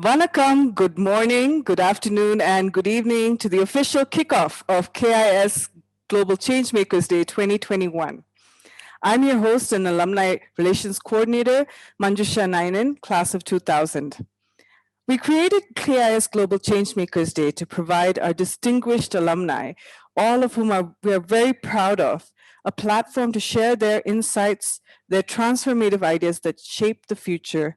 Vanakkam, good morning, good afternoon, and good evening to the official kickoff of KIS Global Changemakers Day 2021. I'm your host and Alumni Relations Coordinator, Manjusha Nainen, class of 2000. We created KIS Global Changemakers Day to provide our distinguished alumni, all of whom we are very proud of, a platform to share their insights, their transformative ideas that shape the future,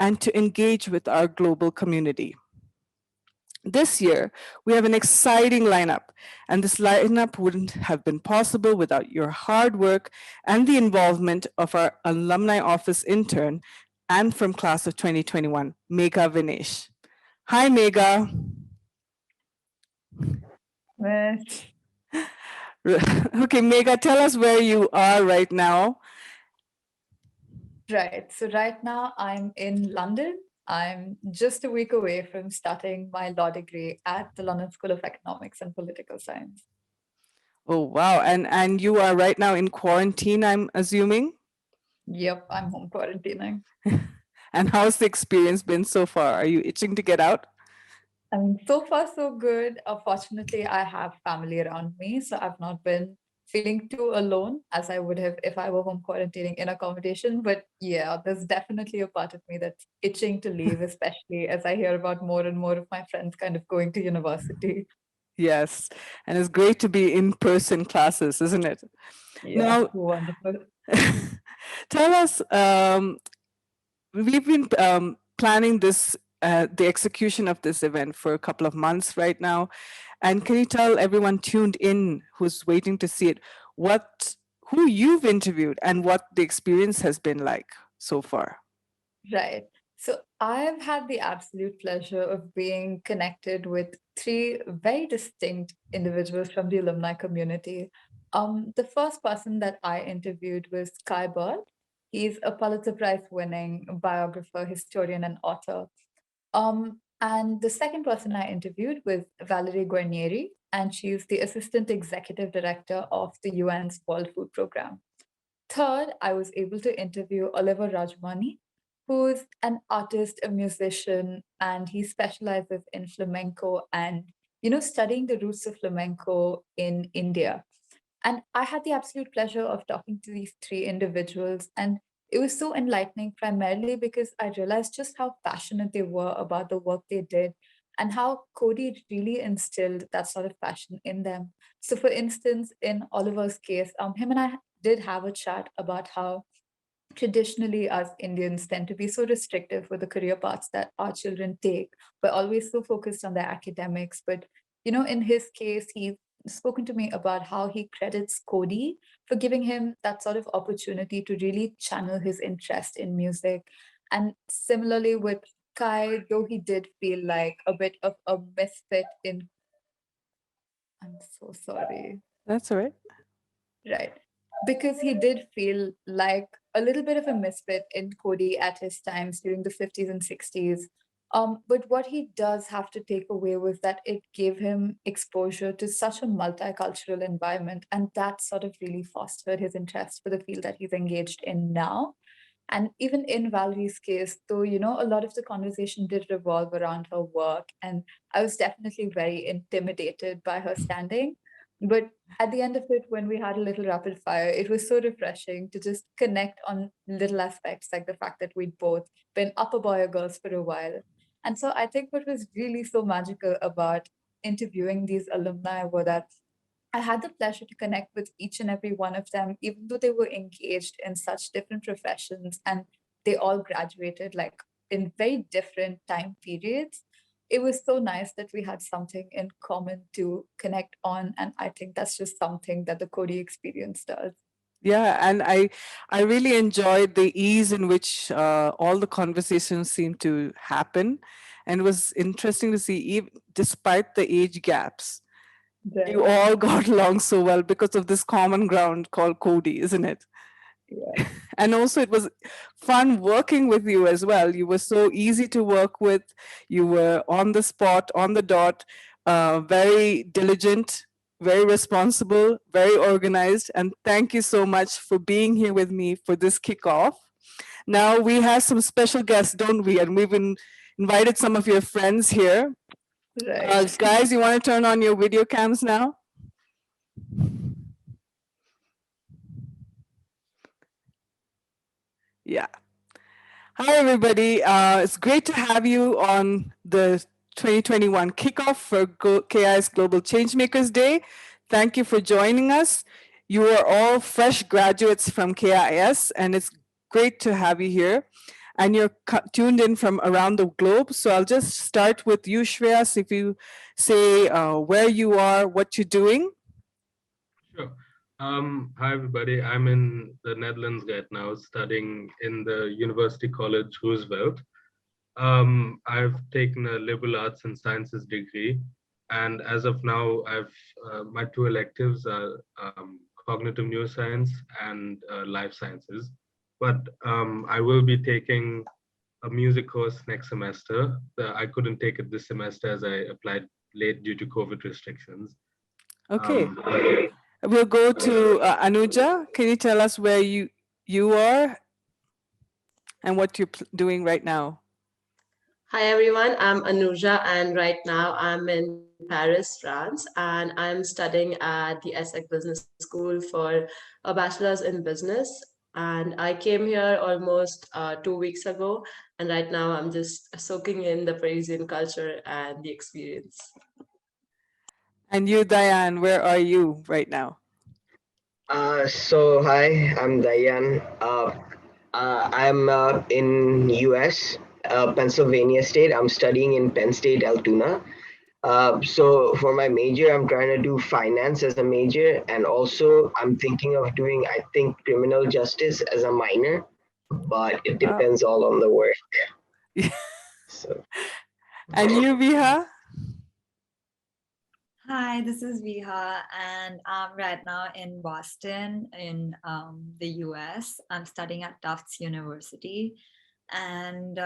and to engage with our global community. This year, we have an exciting lineup, and this lineup wouldn't have been possible without your hard work and the involvement of our Alumni Office intern and from class of 2021, Megha Vinesh. Hi, Megha. Okay, Megha, tell us where you are right now. Right. So right now I'm in London. I'm just a week away from starting my law degree at the London School of Economics and Political Science. Oh, wow. And you are right now in quarantine, I'm assuming? Yep, I'm home quarantining. And how's the experience been so far? Are you itching to get out? I mean, so far so good. Fortunately, I have family around me, so I've not been feeling too alone as I would have if I were home quarantining in accommodation. But yeah, there's definitely a part of me that's itching to leave, especially as I hear about more and more of my friends kind of going to university. Yes, and it's great to be in person classes, isn't it? Yeah, Now, wonderful. tell us, we've been planning this, the execution of this event for a couple of months right now. And can you tell everyone tuned in who's waiting to see it, who you've interviewed and what the experience has been like so far? Right. So I've had the absolute pleasure of being connected with three very distinct individuals from the alumni community. The first person that I interviewed was Kai Bird. He's a Pulitzer Prize winning biographer, historian, and author. And the second person I interviewed was Valerie Guarnieri, and she's the Assistant Executive Director of the UN's World Food Programme. Third, I was able to interview Oliver Rajmani, who's an artist, a musician, and he specializes in flamenco and, studying the roots of flamenco in India. And I had the absolute pleasure of talking to these three individuals. And it was so enlightening, primarily because I realized just how passionate they were about the work they did and how Cody really instilled that sort of passion in them. So, for instance, in Oliver's case, him and I did have a chat about how traditionally us Indians tend to be so restrictive with the career paths that our children take. We're always so focused on their academics. But, in his case, he's spoken to me about how he credits Cody for giving him that sort of opportunity to really channel his interest in music. And similarly with Kai, though he did feel like a bit of a misfit in, I'm so sorry. That's all right. Right. Because he did feel like a little bit of a misfit in Cody at his times during the 50s and 60s. But what he does have to take away was that it gave him exposure to such a multicultural environment, and that sort of really fostered his interest for the field that he's engaged in now. And even in Valerie's case, though, a lot of the conversation did revolve around her work, and I was definitely very intimidated by her standing. But at the end of it, when we had a little rapid fire, it was so refreshing to just connect on little aspects like the fact that we'd both been upper boy or girls for a while. And so I think what was really so magical about interviewing these alumni were that I had the pleasure to connect with each and every one of them, even though they were engaged in such different professions and they all graduated like in very different time periods. It was so nice that we had something in common to connect on. And I think that's just something that the Cody experience does. Yeah, and I really enjoyed the ease in which all the conversations seemed to happen, and it was interesting to see, even despite the age gaps, you Right. all got along so well because of this common ground called Cody, isn't it? Yeah. And also, it was fun working with you as well. You were so easy to work with. You were on the spot, on the dot, very diligent, very responsible, very organized. And thank you so much for being here with me for this kickoff. Now we have some special guests, don't we? And we've been invited some of your friends here. Right. Guys, you want to turn on your video cams now? Yeah. Hi, everybody. It's great to have you on the 2021 kickoff for KIS Global Changemakers Day. Thank you for joining us. You are all fresh graduates from KIS, and it's great to have you here. And you're tuned in from around the globe. So I'll just start with you, Shreyas, if you say where you are, what you're doing. Sure. Hi, everybody. I'm in the Netherlands right now, studying in the University College Roosevelt. I've taken a liberal arts and sciences degree, and as of now, my two electives are cognitive neuroscience and life sciences. But I will be taking a music course next semester. I couldn't take it this semester as I applied late due to COVID restrictions. Okay. We'll go to Anuja. Can you tell us where you are and what you're doing right now? Hi everyone, I'm Anuja and right now I'm in Paris, France, and I'm studying at the ESSEC Business School for a bachelor's in business. And I came here almost 2 weeks ago, and right now I'm just soaking in the Parisian culture and the experience. And you, Diane, where are you right now? So hi, I'm Dayan. I'm in US, Pennsylvania State. I'm studying in Penn State, Altoona. So for my major, I'm trying to do finance as a major, and also I'm thinking of doing, I think, criminal justice as a minor, but it depends all on the work. So. And you, Viha? Hi, this is Viha, and I'm right now in Boston in the US. I'm studying at Tufts University. And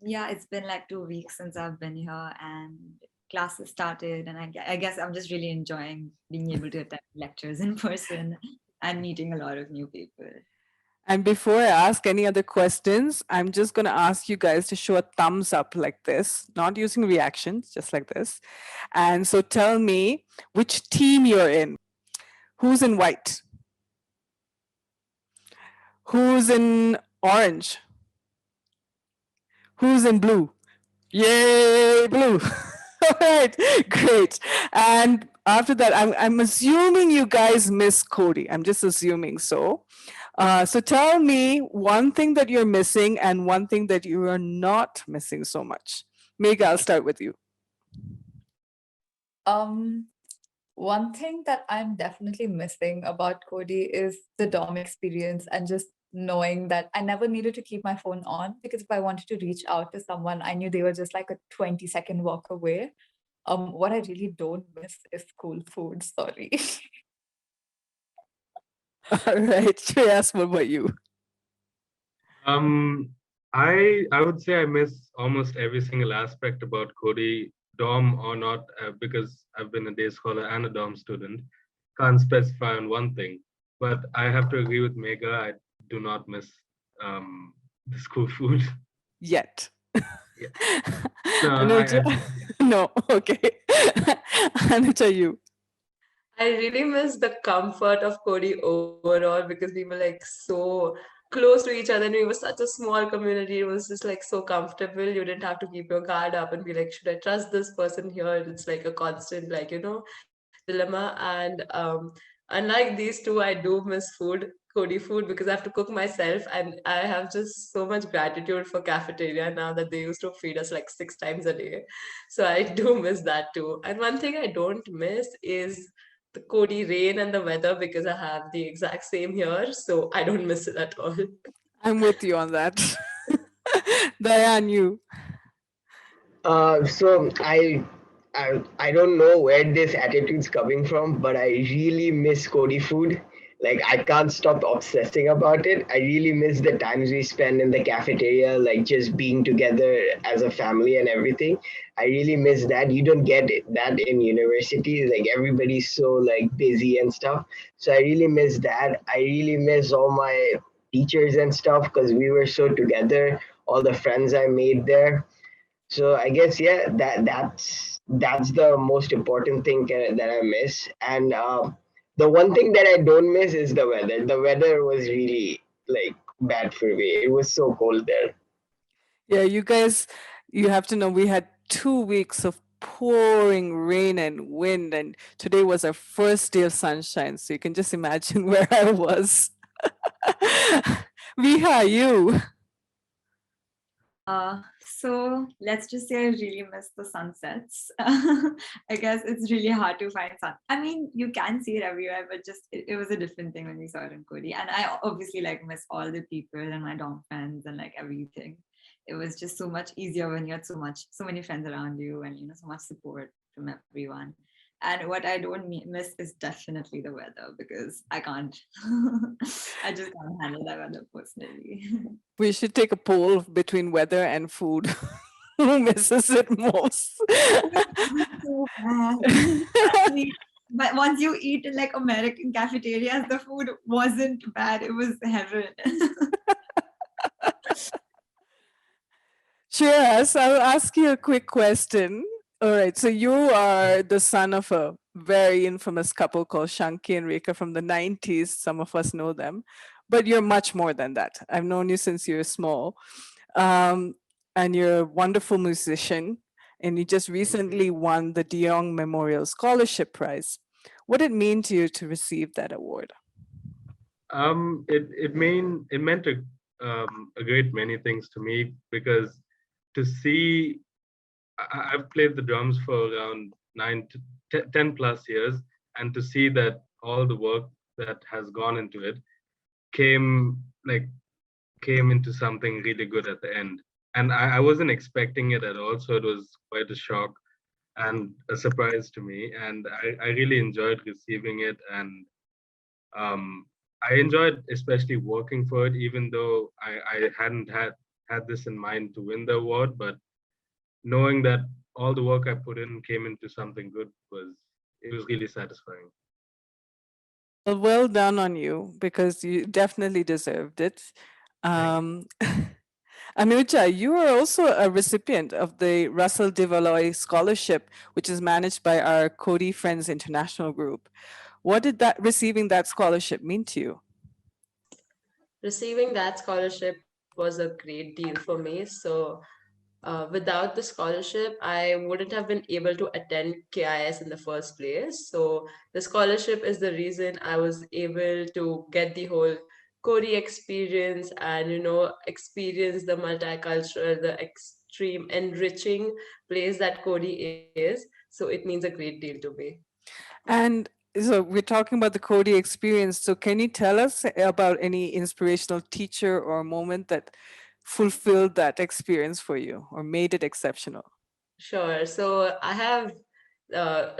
yeah, it's been like 2 weeks since I've been here and classes started. And I guess I'm just really enjoying being able to attend lectures in person and meeting a lot of new people. And before I ask any other questions, I'm just going to ask you guys to show a thumbs up like this, not using reactions, just like this. And so tell me which team you're in. Who's in white? Who's in orange? Who's in blue? Yay, blue. All right, great. And after that, I'm assuming you guys miss Cody. I'm just assuming so. So tell me one thing that you're missing and one thing that you are not missing so much. Megha, I'll start with you. One thing that I'm definitely missing about Cody is the dorm experience and just knowing that I never needed to keep my phone on, because if I wanted to reach out to someone, I knew they were just like a 20-second walk away. What I really don't miss is school food, sorry. All right, Shreyas, what about you? I would say I miss almost every single aspect about Cody, dorm or not, because I've been a day scholar and a dorm student. Can't specify on one thing, but I have to agree with Megha. I do not miss the school food Yet. Yeah. Anuja? No, okay. Anuja, you. I really miss the comfort of Cody overall because we were like so close to each other and we were such a small community. It was just like so comfortable. You didn't have to keep your guard up and be like, should I trust this person here? It's like a constant, like, dilemma. And unlike these two, I do miss Cody food, because I have to cook myself, and I have just so much gratitude for cafeteria now that they used to feed us like 6 times a day. So I do miss that too. And one thing I don't miss is the Cody rain and the weather, because I have the exact same here, so I don't miss it at all. I'm with you on that. Diane, you. So I don't know where this attitude's coming from, but I really miss Cody food. Like, I can't stop obsessing about it. I really miss the times we spend in the cafeteria, like just being together as a family and everything. I really miss that. You don't get that in university. Like, everybody's so like busy and stuff. So I really miss that. I really miss all my teachers and stuff because we were so together, all the friends I made there. So I guess yeah, that's the most important thing that I miss. And the one thing that I don't miss is the weather. The weather was really like bad for me. It was so cold there. Yeah, you guys, you have to know we had 2 weeks of pouring rain and wind, and today was our first day of sunshine. So you can just imagine where I was. Viha, you. So let's just say I really miss the sunsets. I guess it's really hard to find sun. I mean, you can see it everywhere, but just it was a different thing when we saw it in Kodi. And I obviously like miss all the people and my dorm friends and like everything. It was just so much easier when you had so many friends around you and so much support from everyone. And what I don't miss is definitely the weather because I can't, I just can't handle that weather personally. We should take a poll between weather and food. Who misses it most? So bad. But once you eat in like American cafeterias, the food wasn't bad. It was heaven. Shiraz, I'll ask you a quick question. All right, so you are the son of a very infamous couple called Shanki and Rekha from the 90s. Some of us know them, but you're much more than that. I've known you since you're small. And you're a wonderful musician, and you just recently won the De Jong Memorial Scholarship Prize. What did it mean to you to receive that award? It meant a great many things to me, because to see, I've played the drums for around 10 plus years, and to see that all the work that has gone into it came into something really good at the end. And I wasn't expecting it at all, so it was quite a shock and a surprise to me. And I really enjoyed receiving it, and I enjoyed especially working for it, even though I hadn't had this in mind to win the award. But knowing that all the work I put in came into something good was really satisfying. Well done on you, because you definitely deserved it. Anuja, you are also a recipient of the Russell de Valois Scholarship, which is managed by our Cody Friends International Group. What did that receiving that scholarship mean to you? Receiving that scholarship was a great deal for me. So without the scholarship, I wouldn't have been able to attend KIS in the first place. So the scholarship is the reason I was able to get the whole Kori experience and, experience the multicultural, the extreme enriching place that Kori is. So it means a great deal to me. And so we're talking about the Cody experience. So can you tell us about any inspirational teacher or moment that fulfilled that experience for you or made it exceptional? Sure. So I have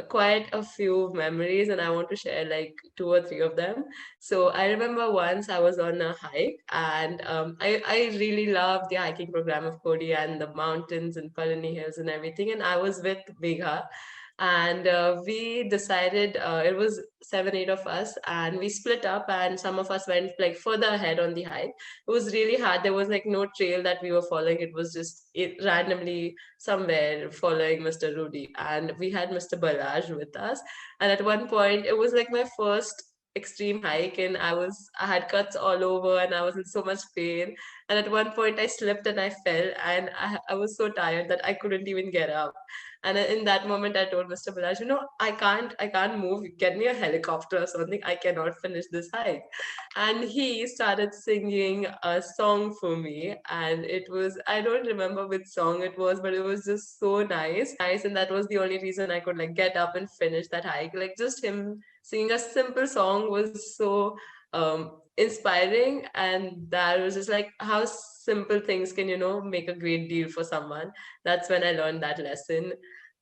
quite a few memories, and I want to share like 2 or 3 of them. So I remember once I was on a hike, and I really loved the hiking program of Kodi and the mountains and Palani Hills and everything. And I was with Megha, and we decided, it was 7, 8 of us, and we split up, and some of us went like further ahead on the hike. It was really hard. There was like no trail that we were following. It was just randomly somewhere following Mr. Rudy, and we had Mr. Balaj with us. And at one point, it was like my first extreme hike, and I had cuts all over, and I was in so much pain. And at one point, I slipped and I fell, and I was so tired that I couldn't even get up. And in that moment, I told Mr. Balaj, I can't move. Get me a helicopter or something. I cannot finish this hike. And he started singing a song for me, and it was, I don't remember which song it was, but it was just so nice. And that was the only reason I could like get up and finish that hike. Like just him singing a simple song was so inspiring, and that was just like how simple things can make a great deal for someone. That's when I learned that lesson.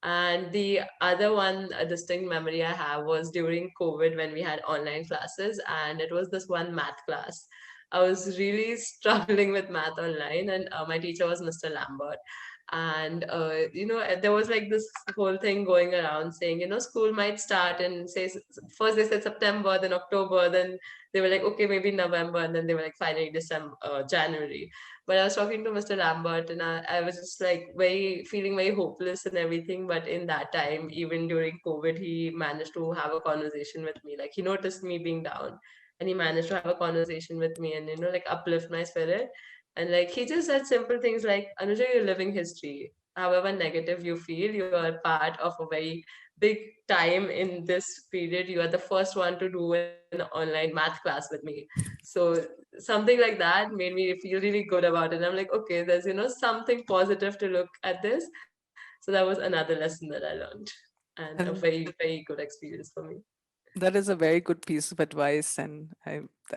And the other one, a distinct memory I have, was during COVID when we had online classes, and it was this one math class. I was really struggling with math online, and my teacher was Mr. Lambert. And there was like this whole thing going around saying, school might start in, say, first they said September, then October, then they were like, okay, maybe November, and then they were like finally December, January. But I was talking to Mr. Lambert, and I was just like feeling very hopeless and everything. But in that time, even during COVID, he managed to have a conversation with me. Like, he noticed me being down, and he managed to have a conversation with me and like uplift my spirit. And like, he just said simple things like, Anuja, you're living history. However negative you feel, you are part of a very big time in this period. You are the first one to do an online math class with me. So something like that made me feel really good about it. I'm like, okay, there's something positive to look at this. So that was another lesson that I learned, and a And very, very good experience for me. that is a very good piece of advice, and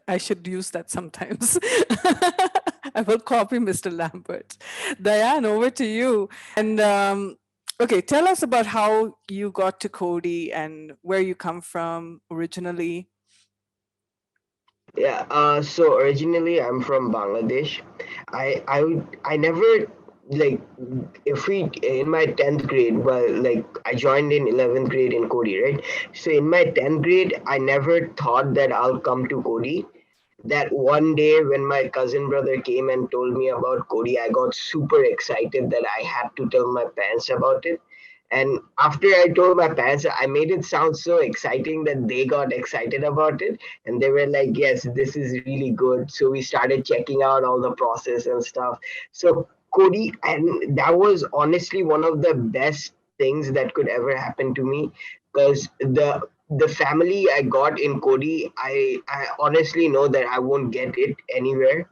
I should use that sometimes. I will copy Mr. Lambert. Diane, over to you. And okay, tell us about how you got to Cody and where you come from originally. Yeah, so originally I'm from Bangladesh. I never, like, if we in my 10th grade, well, like I joined in 11th grade in Cody, right? So in my 10th grade, I never thought that I'll come to Cody. That one day when my cousin brother came and told me about Cody, I got super excited that I had to tell my parents about it. And after I told my parents, I made it sound so exciting that they got excited about it. And they were like, yes, this is really good. So we started checking out all the process and stuff. So Cody, and that was honestly one of the best things that could ever happen to me, because the family I got in Cody, I honestly know that I won't get it anywhere.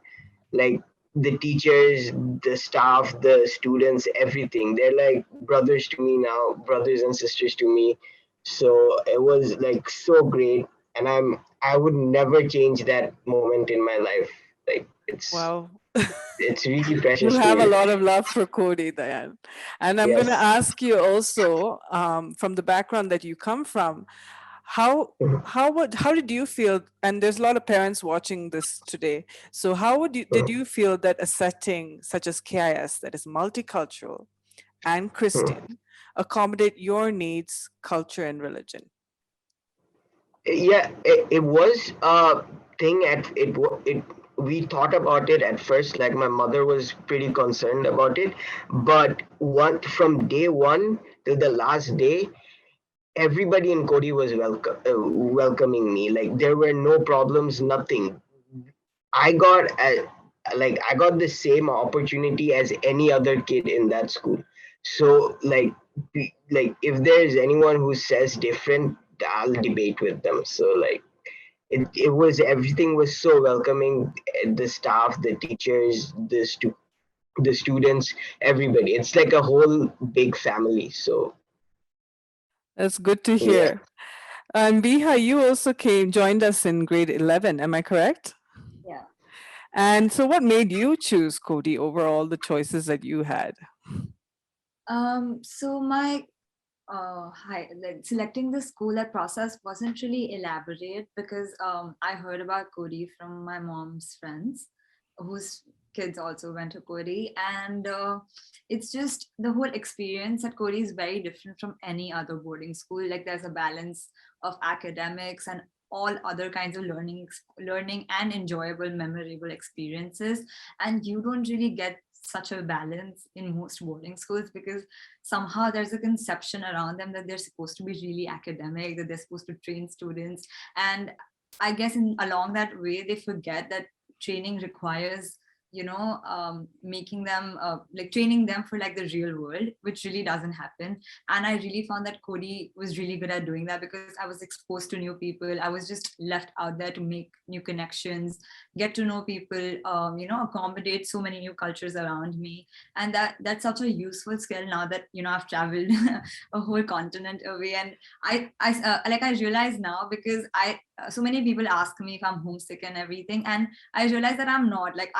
Like, the teachers, the staff, the students, everything. They're like brothers to me now, brothers and sisters to me. So it was like so great, and I would never change that moment in my life. Like, Wow. it's really You precious to have a me. lot of love for Cody, Diane. And I'm going to Yes. ask you also, from the background that you come from, how how did you feel? And there's a lot of parents watching this today. So how did you feel that a setting such as KIS that is multicultural and Christian accommodate your needs, culture, and religion? Yeah, it was a thing it we thought about it at first. Like, my mother was pretty concerned about it, but from day one till the last day, everybody in Cody was welcoming me. Like, there were no problems, nothing. I got I got the same opportunity as any other kid in that school. So, like, if there's anyone who says different, I'll debate with them. So, like, it was, everything was so welcoming. The staff, the teachers, the students, everybody. It's like a whole big family. So That's good to yeah. hear. And Biha, you also joined us in grade 11. Am I correct? Yeah. And so what made you choose Cody over all the choices that you had? So my like selecting the school, that process wasn't really elaborate because I heard about Cody from my mom's friends whose kids also went to Cody, and it's just the whole experience at Cody is very different from any other boarding school. Like, there's a balance of academics and all other kinds of learning and enjoyable, memorable experiences, and you don't really get such a balance in most boarding schools because somehow there's a conception around them that they're supposed to be really academic, that they're supposed to train students. And I guess along that way, they forget that training requires, making them like training them for like the real world, which really doesn't happen. And I really found that Cody was really good at doing that because I was exposed to new people. I was just left out there to make new connections, get to know people, accommodate so many new cultures around me. And that's such a useful skill now that I've traveled a whole continent away. And I realize now, because so many people ask me if I'm homesick and everything, and I realize that I'm not. Like,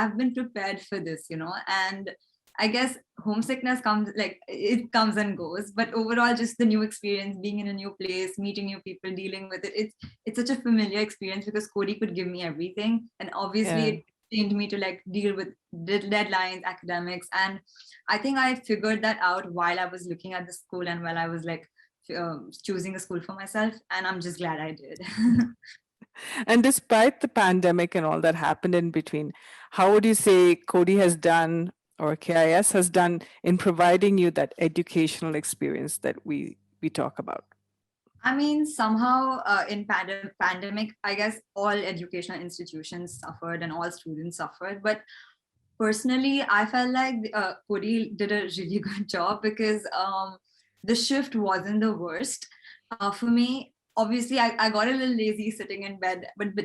I've been prepared for this, and I guess homesickness comes and goes, but overall, just the new experience, being in a new place, meeting new people, dealing with it, it's such a familiar experience because Cody could give me everything, and obviously Yeah. it trained me to like deal with deadlines, academics. And I think I figured that out while I was looking at the school and while I was like choosing a school for myself. And I'm just glad I did. And despite the pandemic and all that happened in between, how would you say Cody has done or KIS has done in providing you that educational experience that we talk about? I mean, somehow in pandemic, I guess all educational institutions suffered and all students suffered. But personally, I felt like Cody did a really good job because the shift wasn't the worst for me. Obviously, I got a little lazy sitting in bed, but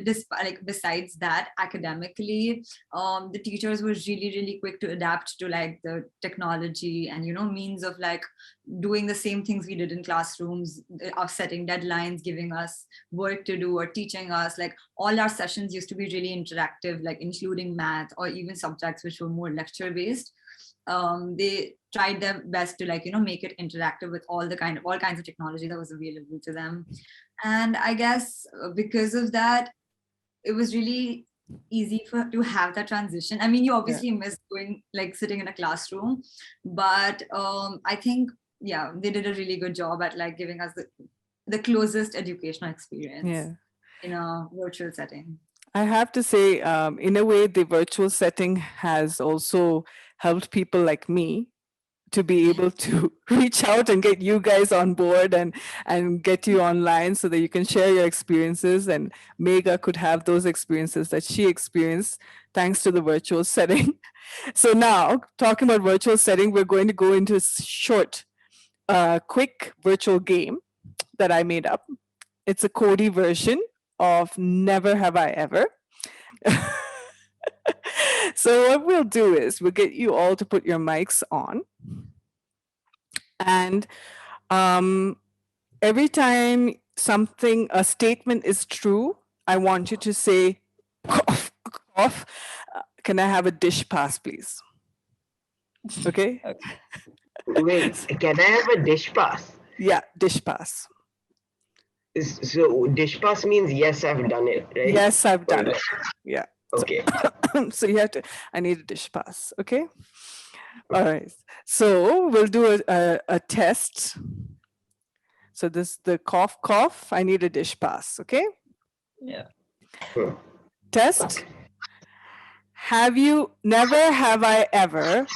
besides that, academically, the teachers were really quick to adapt to like the technology and means of like doing the same things we did in classrooms, of setting deadlines, giving us work to do, or teaching us. Like all our sessions used to be really interactive, like including math or even subjects which were more lecture based. They tried their best to like make it interactive with all kinds of technology that was available to them. And I guess because of that, it was really easy to have that transition. I mean, you obviously miss going like sitting in a classroom, but I think they did a really good job at like giving us the closest educational experience in a virtual setting. I have to say, in a way, the virtual setting has also helped people like me to be able to reach out and get you guys on board and get you online so that you can share your experiences, and Megha could have those experiences that she experienced thanks to the virtual setting. So now, talking about virtual setting, we're going to go into a short, quick virtual game that I made up. It's a Cody version of Never Have I Ever. So what we'll do is we'll get you all to put your mics on. And every time a statement is true, I want you to say, cough, cough. Can I have a dish pass, please? Okay? Wait, can I have a dish pass? Yeah, dish pass. So dish pass means yes, I've done it, right? Yes, I've done it. Yeah. Okay. So you have to, I need a dish pass, okay? All right. So we'll do a test. So this the cough, cough. I need a dish pass, okay? Yeah. Test. Never have I ever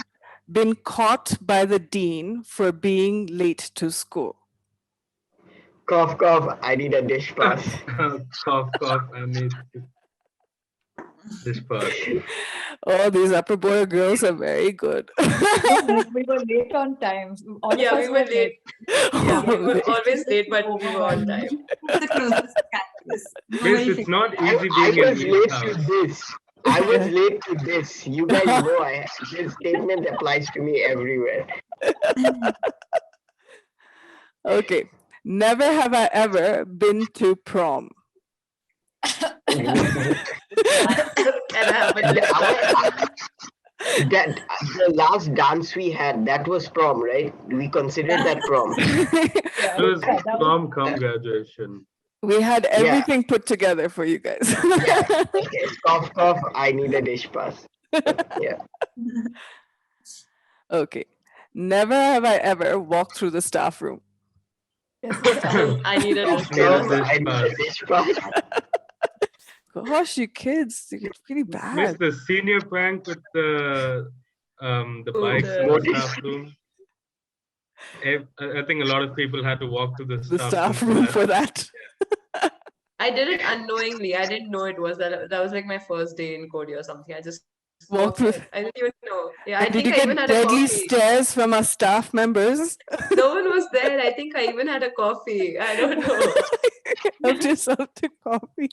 been caught by the dean for being late to school? Cough, cough. I need a dish pass. Cough, cough. I need dish pass. Oh, these upper boy girls are very good. We were late on time. All of Yeah, us we were late. Yeah, we were late. always late, but we were on time. The closest campus. Yes, it's not easy I being in was late Lee's to house. this. I was late to this. You guys know this statement applies to me everywhere. Okay. Never have I ever been to prom. Can I have a dish pass? That the last dance we had, that was prom, right? We considered that prom. It was prom cum graduation. We had everything put together for you guys. Yeah. Okay. Cough, cough. I need a dish pass. Yeah. Okay. Never have I ever walked through the staff room. I need a dish Cough, Dish I need a pass. dish pass. Gosh, you kids, you're pretty Miss bad. the senior prank with the bikes in the staff room. I think a lot of people had to walk to the The staff room for that. I did it unknowingly. I didn't know it was that. That was like my first day in Cody or something. I just Walked through. I didn't even know. Yeah, I And did think you I even get had a deadly coffee. stares from our staff members? No one was there. I think I even had a coffee. I don't know. Helped yourself to coffee.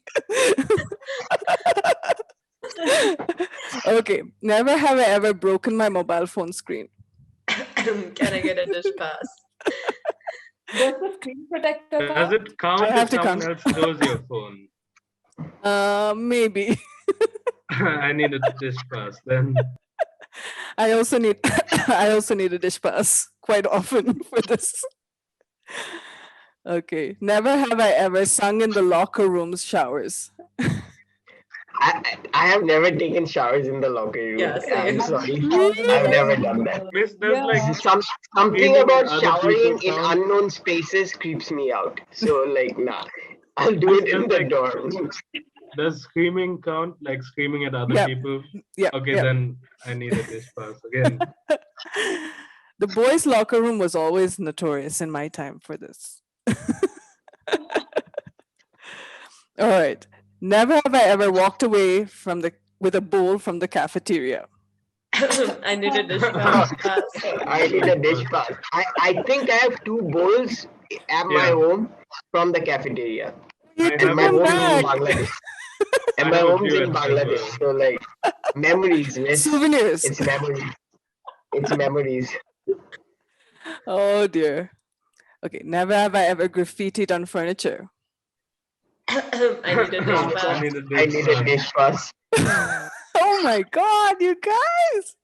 Okay. Never have I ever broken my mobile phone screen. Can I get a dish pass? Does the screen protector Does count? it count I have if to someone count. else throws your phone? Maybe. I need a dish pass. Then I also need a dish pass quite often for this. Okay. Never have I ever sung in the locker room's showers. I have never taken showers in the locker room. Yeah, I'm same. sorry. Really? I've never done that. Miss, there's like Something Screaming about at other showering people in count? unknown spaces creeps me out. So like, nah, I'll do it in Just the like- dorm. does screaming count? Like screaming at other Yep. people? Yeah. Okay, then I need a dish pass again. The boys' locker room was always notorious in my time for this. All right. Never have I ever walked away with a bowl from the cafeteria. I need a dish pass. I need a dish pass. I think I have 2 bowls at my Yeah. home from the cafeteria. You I took have My them a home is in back. Bangladesh. And I my have a home's few in as Bangladesh. well. So like, memories, miss. Souvenirs. It's memories. It's memories. Oh dear. Okay. Never have I ever graffitied on furniture. I need a dish I pass. need a I dish need a pass. dish pass. Oh my God, you guys.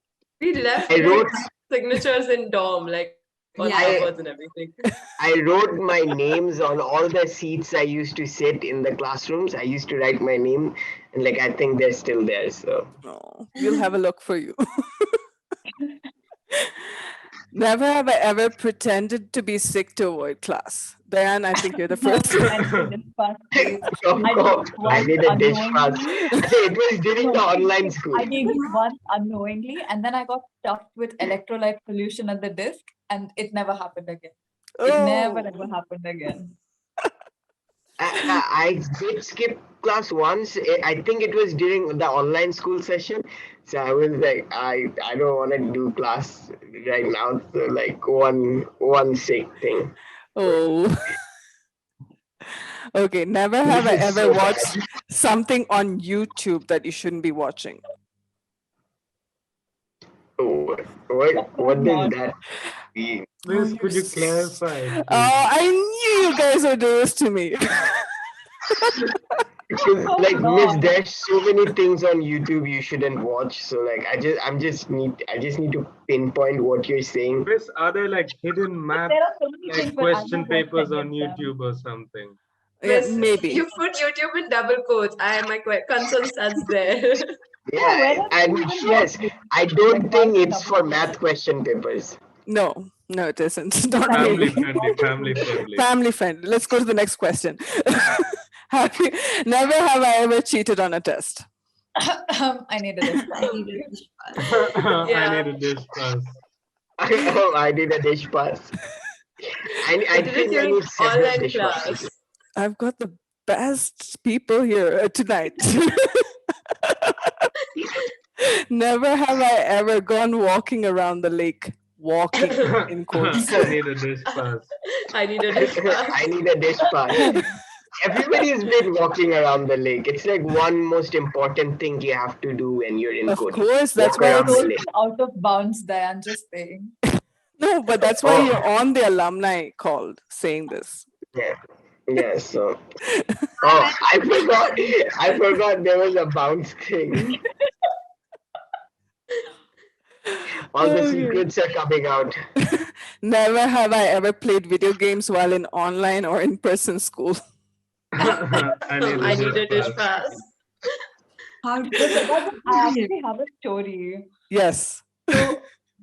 We left I like wrote signatures in dorm, like on Yeah. cupboards and everything. I wrote my names on all the seats I used to sit in the classrooms. I used to write my name, and like I think they're still there. So Oh, we'll have a look for you. Never have I ever pretended to be sick to avoid class. Diane, I think you're the first. I need a dish pass, please. I need a dish pass. unknowingly. I think it was during the online school. I did it once unknowingly, and then I got stuffed with electrolyte solution at the disc, and it never happened again. It never Oh. ever happened again. I did skip class once. I think it was during the online school session. So I was like, I don't want to do class right now. So like one sick thing. Oh. Okay, never have I This is ever so bad. watched something on YouTube that you shouldn't be watching. Oh, what does that mean? Miss, could you clarify? Oh, please? I knew you guys would do this to me. Because like no. Miss, there's so many things on YouTube you shouldn't watch. So like I just need to pinpoint what you're saying. Miss, are there like hidden math, There are so many like things, but I'm question not watching papers on any of them. YouTube or something? Yeah, Miss, maybe. you put YouTube in double quotes. My concern starts there. Yeah, where does and it even yes, work? I don't Like, think why it's for double math question papers. No, it isn't. Not Family really. friendly, family friendly. Family friendly. Let's go to the next question. Never have I ever cheated on a test. I need a dish pass. I need a dish pass. I Yeah. need a dish pass. I did a dish pass. I I did it think I during need several online dish class. passes. I've got the best people here tonight. Never have I ever gone walking around the lake. Walking in quotes. I need a dish pass. I need a dish pass. I need a dish pass. Everybody's been walking around the lake. It's like one most important thing you have to do when you're in Of Kodi. course, that's Walk why around the it's, lake. Out of bounds, Diane, just saying. no, but that's why Oh. you're on the alumni call saying this. Yeah. Yeah, so I forgot there was a bounce thing. All the Okay. secrets are coming out. Never have I ever played video games while in online or in-person school. I need a dish pass. How did I actually have a story. Yes. So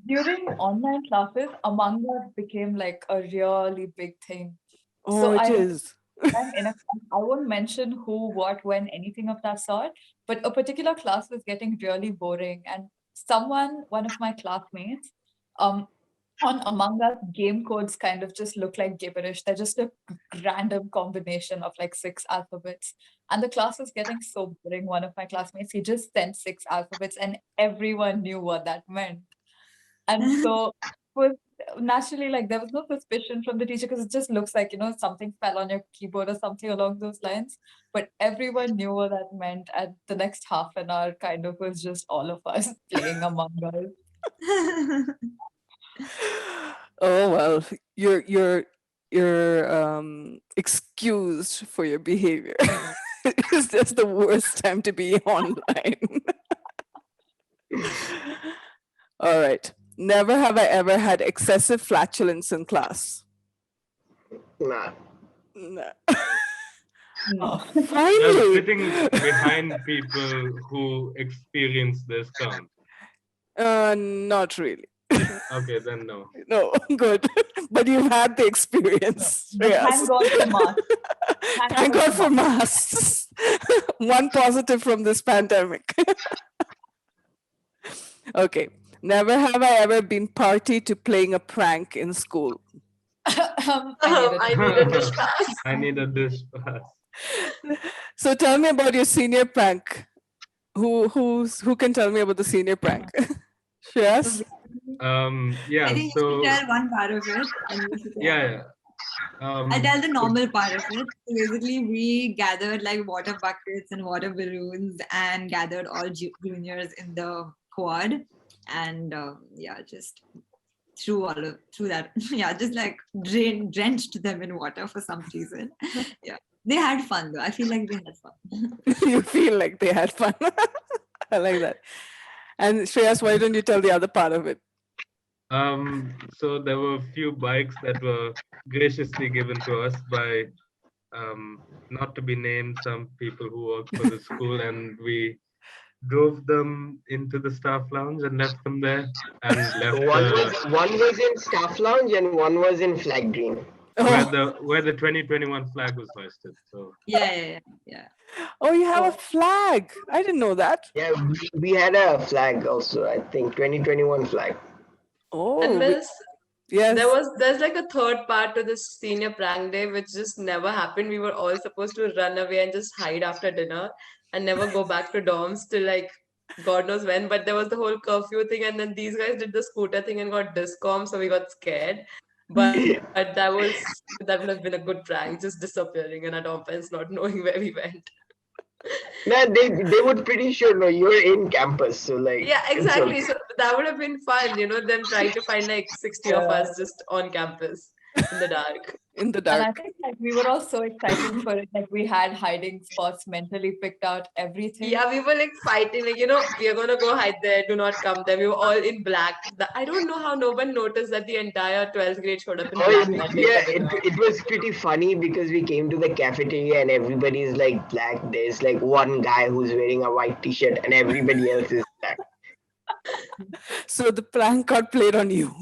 during online classes, Among Us became like a really big thing. Oh, it I- is. I'm in a class, I won't mention who, what, when, anything of that sort, but a particular class was getting really boring. And one of my classmates, on Among Us, game codes kind of just look like gibberish. They're just a random combination of like 6 alphabets. And the class was getting so boring. One of my classmates, he just sent 6 alphabets and everyone knew what that meant. And so was naturally like there was no suspicion from the teacher because it just looks like, something fell on your keyboard or something along those lines. But everyone knew what that meant. And the next half an hour kind of was just all of us playing Among Us. Oh well, you're excused for your behavior. It's just the worst time to be online. All right. Never have I ever had excessive flatulence in class. Nah. No. Oh, Does finally. sitting behind people who experience this count? Not really. Okay, then no. No, good. But you've had the experience. But Yes. thank God for masks. Thank God for masks. One positive from this pandemic. Okay. Never have I ever been party to playing a prank in school. I I need a dish pass. I need a dish pass. So tell me about your senior prank. Who can tell me about the senior prank? Yes. I Yeah, think you so should tell one part of it. And you should tell yeah. I'll tell the normal part of it. So basically, we gathered like water buckets and water balloons and gathered all juniors in the quad, and yeah, just threw that. Yeah, just like drenched them in water for some reason. Yeah, they had fun though. I feel like they had fun. You feel like they had fun. I like that. And Shreyas, why don't you tell the other part of it? So there were a few bikes that were graciously given to us by not to be named, some people who work for the school, and we drove them into the staff lounge and left them there and left One was in staff lounge and one was in flag green. where the 2021 flag was hoisted. So Yeah. Oh, you have a flag. I didn't know that. Yeah, we had a flag also, I think 2021 flag. Oh, And Miss, yes. there's like a third part to this senior prank day which just never happened. We were all supposed to run away and just hide after dinner and never go back to dorms till like God knows when. But there was the whole curfew thing, and then these guys did the scooter thing and got discom, so we got scared. But that would have been a good prank, just disappearing and our dorm parents not knowing where we went. Man, they would pretty sure know you're in campus, so like Yeah, it's exactly. okay. So that would have been fun, them trying to find like 60 of us just on campus in the dark. In the And I dark. think like we were all so excited for it, like we had hiding spots mentally picked out, everything. Yeah, we were like fighting, like, we are gonna go hide there, do not come there. We were all in black. I don't know how no one noticed that the entire 12th grade showed up in black that day. Yeah, it was pretty funny because we came to the cafeteria and everybody's like black. There's like one guy who's wearing a white t-shirt and everybody else is black. So the prank got played on you.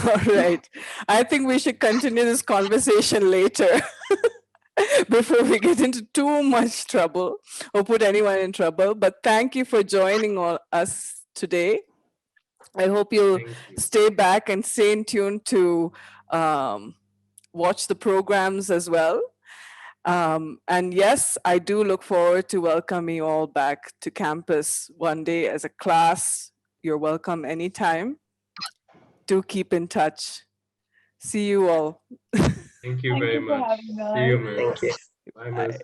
All right. I think we should continue this conversation later before we get into too much trouble or put anyone in trouble. But thank you for joining us today. I hope you'll stay back and stay in tune to watch the programs as well. And yes, I do look forward to welcoming you all back to campus one day as a class. You're welcome anytime. Do keep in touch. See you all. thank you very much. See you, Miss. Thank you. Bye, Miss.